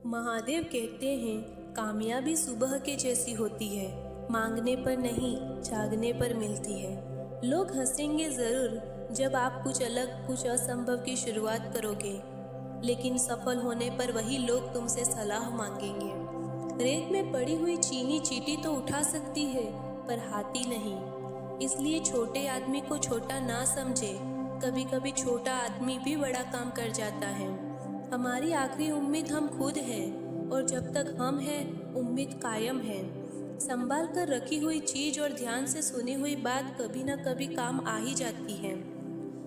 महादेव कहते हैं कामयाबी सुबह के जैसी होती है, मांगने पर नहीं जागने पर मिलती है। लोग हंसेंगे ज़रूर जब आप कुछ अलग कुछ असंभव की शुरुआत करोगे, लेकिन सफल होने पर वही लोग तुमसे सलाह मांगेंगे। रेत में पड़ी हुई चीनी चींटी तो उठा सकती है पर हाथी नहीं। इसलिए छोटे आदमी को छोटा ना समझे, कभी कभी छोटा आदमी भी बड़ा काम कर जाता है। हमारी आखिरी उम्मीद हम खुद हैं और जब तक हम हैं उम्मीद कायम है। संभाल कर रखी हुई चीज और ध्यान से सुनी हुई बात कभी न कभी काम आ ही जाती है।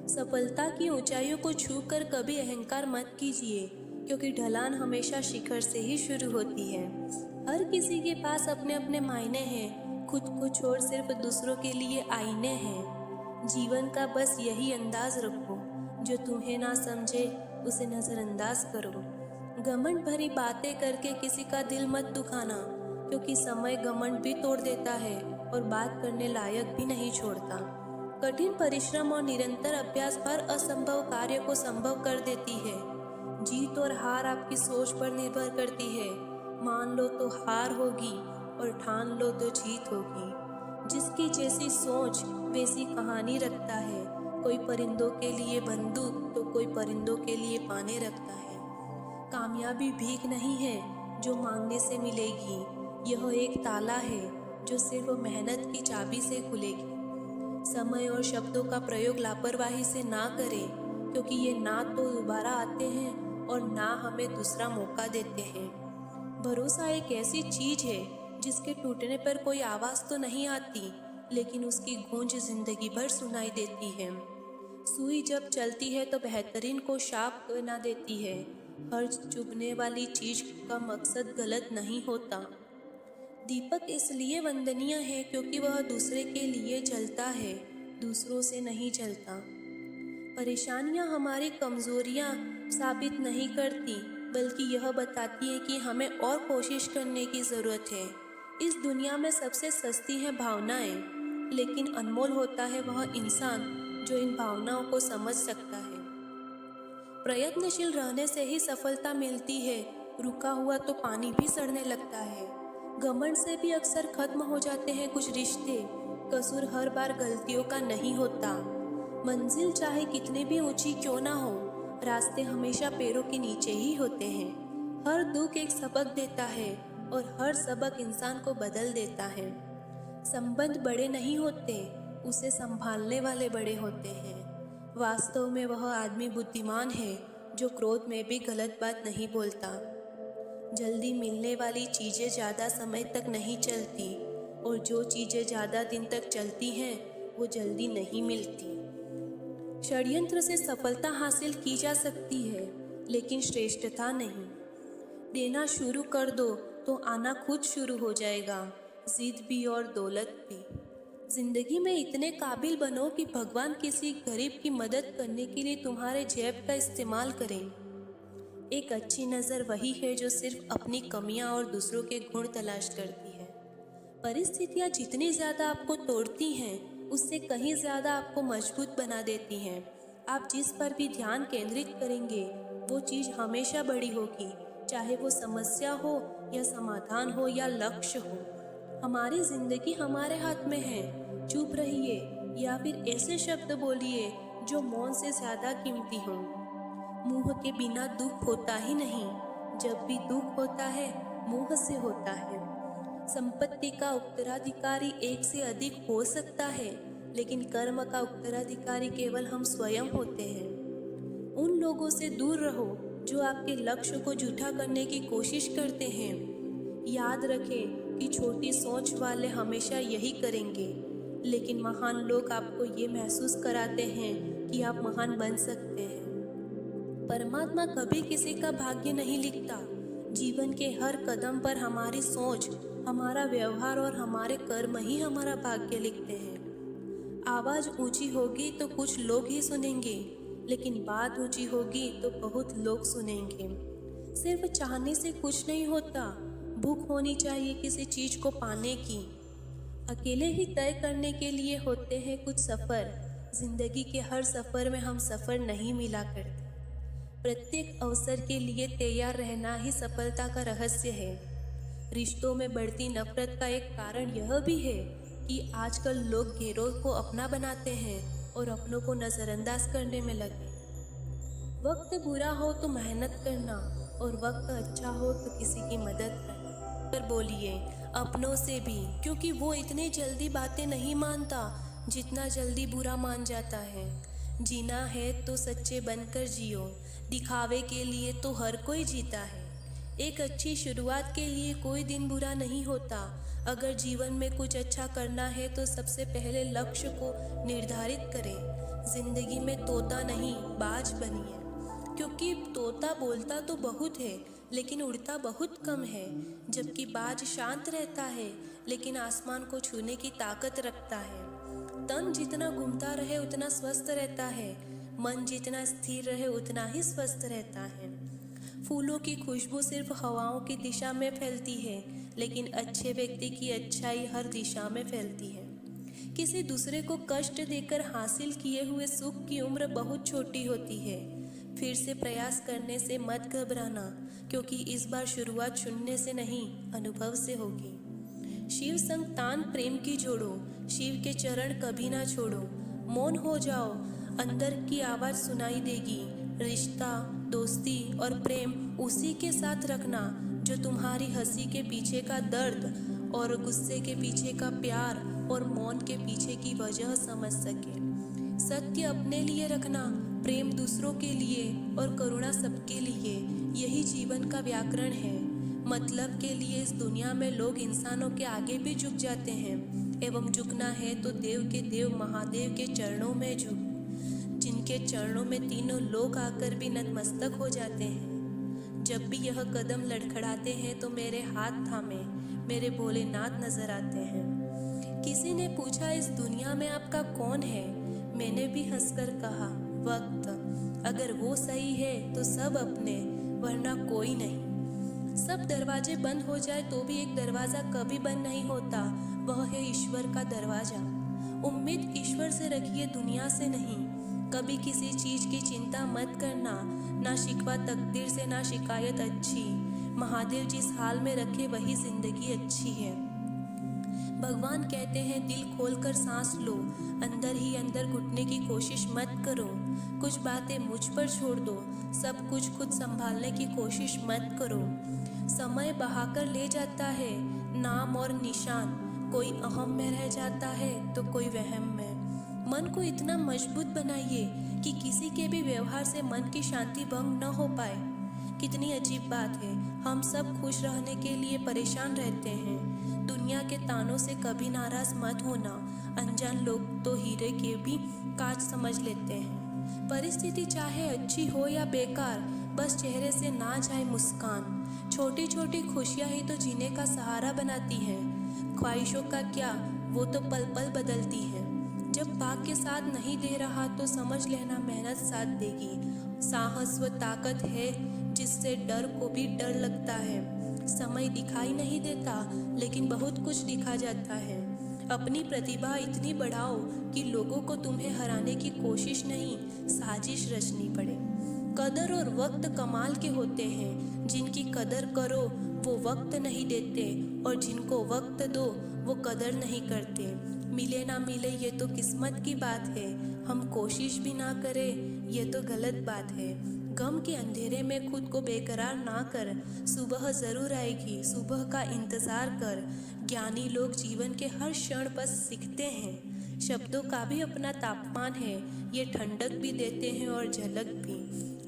सफलता की ऊंचाइयों को छूकर कभी अहंकार मत कीजिए, क्योंकि ढलान हमेशा शिखर से ही शुरू होती है। हर किसी के पास अपने अपने मायने हैं, खुद को छोड़ सिर्फ दूसरों के लिए आईने हैं। जीवन का बस यही अंदाज रखो, जो तुम्हें ना समझे उसे नज़रअंदाज करो। घमंड भरी बातें करके किसी का दिल मत दुखाना, क्योंकि समय घमंड भी तोड़ देता है और बात करने लायक भी नहीं छोड़ता। कठिन परिश्रम और निरंतर अभ्यास हर असंभव कार्य को संभव कर देती है। जीत और हार आपकी सोच पर निर्भर करती है। मान लो तो हार होगी और ठान लो तो जीत होगी। जिसकी जैसी सोच वैसी कहानी रखता है। कोई परिंदों के लिए बंदूक तो कोई परिंदों के लिए पाने रखता है। कामयाबी भीख नहीं है जो मांगने से मिलेगी, यह एक ताला है जो सिर्फ मेहनत की चाबी से खुलेगी। समय और शब्दों का प्रयोग लापरवाही से ना करें, क्योंकि ये ना तो दोबारा आते हैं और ना हमें दूसरा मौका देते हैं। भरोसा एक ऐसी चीज है जिसके टूटने पर कोई आवाज़ तो नहीं आती, लेकिन उसकी गूंज जिंदगी भर सुनाई देती है। सुई जब चलती है तो बेहतरीन को शाप बना देती है। हर चुभने वाली चीज का मकसद गलत नहीं होता। दीपक इसलिए वंदनीय है क्योंकि वह दूसरे के लिए जलता है, दूसरों से नहीं जलता। परेशानियां हमारी कमजोरियां साबित नहीं करती, बल्कि यह बताती है कि हमें और कोशिश करने की ज़रूरत है। इस दुनिया में सबसे सस्ती है भावनाएं, लेकिन अनमोल होता है वह इंसान जो इन भावनाओं को समझ सकता है। प्रयत्नशील रहने से ही सफलता मिलती है, रुका हुआ तो पानी भी सड़ने लगता है। घमंड से भी अक्सर खत्म हो जाते हैं कुछ रिश्ते। कसूर हर बार गलतियों का नहीं होता। मंजिल चाहे कितनी भी ऊंची क्यों ना हो, रास्ते हमेशा पैरों के नीचे ही होते हैं। हर दुख एक सबक देता है और हर सबक इंसान को बदल देता है। संबंध बड़े नहीं होते, उसे संभालने वाले बड़े होते हैं। वास्तव में वह आदमी बुद्धिमान है जो क्रोध में भी गलत बात नहीं बोलता। जल्दी मिलने वाली चीज़ें ज़्यादा समय तक नहीं चलती, और जो चीज़ें ज़्यादा दिन तक चलती हैं वो जल्दी नहीं मिलती। षड्यंत्र से सफलता हासिल की जा सकती है, लेकिन श्रेष्ठता नहीं। देना शुरू कर दो तो आना खुद शुरू हो जाएगा, जिद भी और दौलत भी। जिंदगी में इतने काबिल बनो कि भगवान किसी गरीब की मदद करने के लिए तुम्हारे जेब का इस्तेमाल करें। एक अच्छी नज़र वही है जो सिर्फ अपनी कमियां और दूसरों के गुण तलाश करती है। परिस्थितियां जितनी ज़्यादा आपको तोड़ती हैं, उससे कहीं ज़्यादा आपको मजबूत बना देती हैं। आप जिस पर भी ध्यान केंद्रित करेंगे वो चीज़ हमेशा बड़ी होगी, चाहे वो समस्या हो या समाधान हो या लक्ष्य हो। हमारी जिंदगी हमारे हाथ में है। चुप रहिए या फिर ऐसे शब्द बोलिए जो मौन से ज़्यादा कीमती हों। मुंह के बिना दुख होता ही नहीं, जब भी दुख होता है मुंह से होता है। संपत्ति का उत्तराधिकारी एक से अधिक हो सकता है, लेकिन कर्म का उत्तराधिकारी केवल हम स्वयं होते हैं। उन लोगों से दूर रहो जो आपके लक्ष्य को झूठा करने की कोशिश करते हैं। याद रखें कि छोटी सोच वाले हमेशा यही करेंगे, लेकिन महान लोग आपको ये महसूस कराते हैं कि आप महान बन सकते हैं। परमात्मा कभी किसी का भाग्य नहीं लिखता। जीवन के हर कदम पर हमारी सोच, हमारा व्यवहार और हमारे कर्म ही हमारा भाग्य लिखते हैं। आवाज़ ऊंची होगी तो कुछ लोग ही सुनेंगे, लेकिन बात ऊंची होगी तो बहुत लोग सुनेंगे। सिर्फ चाहने से कुछ नहीं होता, भूख होनी चाहिए किसी चीज को पाने की। अकेले ही तय करने के लिए होते हैं कुछ सफ़र। जिंदगी के हर सफ़र में हम सफ़र नहीं मिला करते। प्रत्येक अवसर के लिए तैयार रहना ही सफलता का रहस्य है। रिश्तों में बढ़ती नफरत का एक कारण यह भी है कि आजकल लोग गैरों को अपना बनाते हैं और अपनों को नज़रअंदाज करने में लगे। वक्त बुरा हो तो मेहनत करना और वक्त अच्छा हो तो किसी की मदद करना। पर बोलिए अपनों से भी, क्योंकि वो इतनी जल्दी बातें नहीं मानता जितना जल्दी बुरा मान जाता है। जीना है तो सच्चे बनकर जियो, दिखावे के लिए तो हर कोई जीता है। एक अच्छी शुरुआत के लिए कोई दिन बुरा नहीं होता। अगर जीवन में कुछ अच्छा करना है तो सबसे पहले लक्ष्य को निर्धारित करें। जिंदगी में तोता नहीं बाज बनिए, क्योंकि तोता बोलता तो बहुत है लेकिन उड़ता बहुत कम है, जबकि बाज शांत रहता है लेकिन आसमान को छूने की ताकत रखता है। तन जितना घूमता रहे उतना स्वस्थ रहता है, मन जितना स्थिर रहे उतना ही स्वस्थ रहता है। फूलों की खुशबू सिर्फ हवाओं की दिशा में फैलती है, लेकिन अच्छे व्यक्ति की अच्छाई हर दिशा में फैलती है। किसी दूसरे को कष्ट देकर हासिल किए हुए सुख की उम्र बहुत छोटी होती है। फिर से प्रयास करने से मत घबराना, क्योंकि इस बार शुरुआत शून्य से नहीं अनुभव से होगी। शिव संग तान प्रेम की जोड़ो, शिव के चरण कभी ना छोड़ो। मौन हो जाओ, अंदर की आवाज़ सुनाई देगी। रिश्ता, दोस्ती और प्रेम उसी के साथ रखना जो तुम्हारी हंसी के पीछे का दर्द और गुस्से के पीछे का प्यार और मौन के पीछे की वजह समझ सके। सत्य अपने लिए रखना, प्रेम दूसरों के लिए और करुणा सबके लिए, यही जीवन का व्याकरण है। मतलब के लिए इस दुनिया में लोग इंसानों के आगे भी झुक जाते हैं, एवं झुकना है तो देव के देव महादेव के चरणों में झुक, जिनके चरणों में तीनों लोग आकर भी नतमस्तक हो जाते हैं। जब भी यह कदम लड़खड़ाते हैं तो मेरे हाथ थामे मेरे भोलेनाथ नजर आते हैं। किसी ने पूछा इस दुनिया में आपका कौन है? मैंने भी हंसकर कहा वक्त। अगर वो सही है तो सब अपने, वरना कोई नहीं। सब दरवाजे बंद हो जाए तो भी एक दरवाज़ा कभी बंद नहीं होता, वह है ईश्वर का दरवाज़ा। उम्मीद ईश्वर से रखिए, दुनिया से नहीं। कभी किसी चीज़ की चिंता मत करना, ना शिकवा तकदीर से ना शिकायत अच्छी। महादेव जिस हाल में रखे वही जिंदगी अच्छी है। भगवान कहते हैं दिल खोलकर सांस लो, अंदर ही अंदर घुटने की कोशिश मत करो। कुछ बातें मुझ पर छोड़ दो, सब कुछ खुद संभालने की कोशिश मत करो। समय बहाकर ले जाता है नाम और निशान, कोई अहम में रह जाता है तो कोई वहम में। मन को इतना मजबूत बनाइए कि किसी के भी व्यवहार से मन की शांति भंग न हो पाए। कितनी अजीब बात है, हम सब खुश रहने के लिए परेशान रहते हैं। दुनिया के तानों से कभी नाराज मत होना, अनजान लोग तो हीरे के भी कांच समझ लेते हैं। परिस्थिति चाहे अच्छी हो या बेकार, बस चेहरे से ना जाए मुस्कान। छोटी छोटी खुशियाँ ही तो जीने का सहारा बनाती हैं। ख्वाहिशों का क्या, वो तो पल पल बदलती हैं। जब भाग्य साथ नहीं दे रहा तो समझ लेना मेहनत साथ देगी। साहस व ताकत है जिससे डर को भी डर लगता है। समय दिखाई नहीं देता लेकिन बहुत कुछ दिखा जाता है। अपनी प्रतिभा इतनी बढ़ाओ कि लोगों को तुम्हें हराने की कोशिश नहीं, साजिश रचनी पड़े। कदर और वक्त कमाल के होते हैं, जिनकी कदर करो वो वक्त नहीं देते, और जिनको वक्त दो वो कदर नहीं करते। मिले ना मिले ये तो किस्मत की बात है, हम कोशिश भी ना करें ये तो गलत बात है। गम के अंधेरे में खुद को बेकरार ना कर, सुबह ज़रूर आएगी, सुबह का इंतज़ार कर। ज्ञानी लोग जीवन के हर क्षण बस सीखते हैं। शब्दों का भी अपना तापमान है, ये ठंडक भी देते हैं और झलक भी।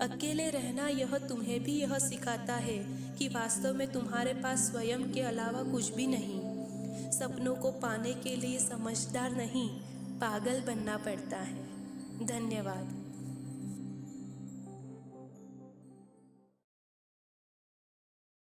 अकेले रहना यह तुम्हें भी यह सिखाता है कि वास्तव में तुम्हारे पास स्वयं के अलावा कुछ भी नहीं। सपनों को पाने के लिए समझदार नहीं, पागल बनना पड़ता है। धन्यवाद।